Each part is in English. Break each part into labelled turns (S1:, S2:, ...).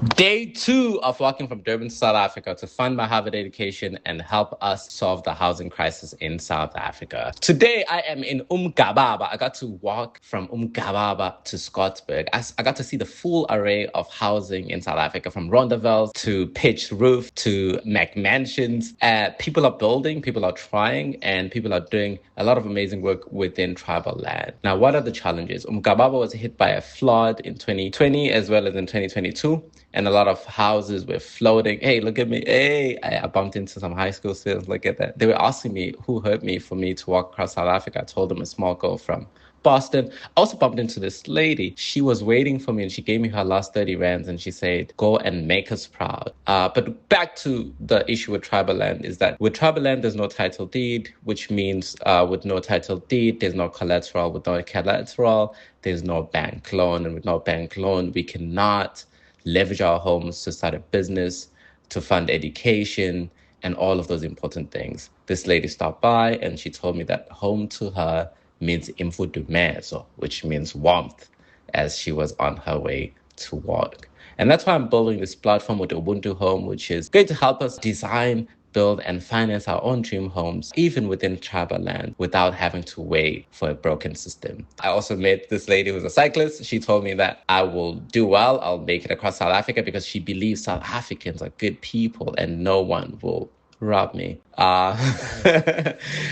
S1: Day 2 of walking from Durban to South Africa to fund my Harvard education and help us solve the housing crisis in South Africa. Today, I am in uMgababa. I got to walk from uMgababa to Scottburgh. I got to see the full array of housing in South Africa, from Rondavels to pitched roof to McMansions. People are building, people are trying, and people are doing a lot of amazing work within tribal land. Now, what are the challenges? uMgababa was hit by a flood in 2020 as well as in 2022. And a lot of houses were floating. Hey, look at me. Hey, I bumped into some high school students. Look at that. They were asking me who hurt me for me to walk across South Africa. I told them a small girl from Boston. I also bumped into this lady. She was waiting for me and she gave me her last 30 rands and she said, go and make us proud. But back to the issue with tribal land is that with tribal land, there's no title deed, which means with no title deed, there's no collateral. With no collateral, there's no bank loan. And with no bank loan, we cannot leverage our homes to start a business, to fund education, and all of those important things. This lady stopped by and she told me that home to her means imfudumezo, which means warmth, as she was on her way to work. And that's why I'm building this platform with Ubuntu Home, which is going to help us design, build, and finance our own dream homes, even within tribal land, without having to wait for a broken system. I also met this lady who's a cyclist. She told me that I will do well. I'll make it across South Africa because she believes South Africans are good people and no one will rob me.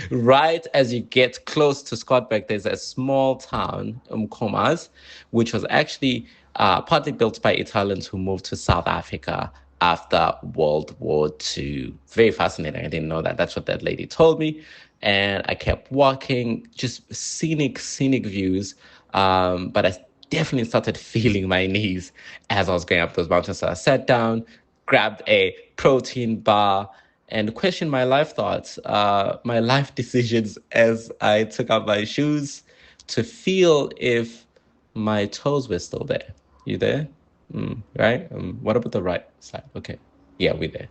S1: Right as you get close to Scottburgh, there's a small town, Umkomas, which was actually partly built by Italians who moved to South Africa after World War II. Very fascinating. I didn't know that. That's what that lady told me. And I kept walking, just scenic views. But I definitely started feeling my knees as I was going up those mountains. So I sat down, grabbed a protein bar, and questioned my life thoughts, my life decisions as I took out my shoes to feel if my toes were still there. You there? Right? What about the right side? Okay. Yeah, we're there.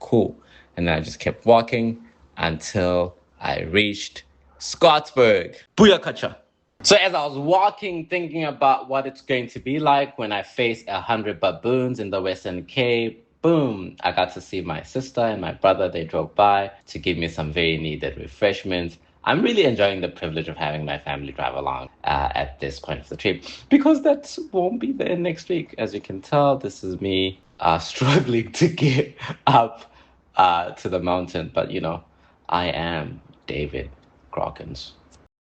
S1: Cool. And then I just kept walking until I reached Scottburgh. Booyakacha. So as I was walking, thinking about what it's going to be like when I face 100 baboons in the Western Cape, boom, I got to see my sister and my brother. They drove by to give me some very needed refreshments. I'm really enjoying the privilege of having my family drive along at this point of the trip, because that won't be there next week. As you can tell, this is me struggling to get up to the mountain. But, you know, I am David Crockens.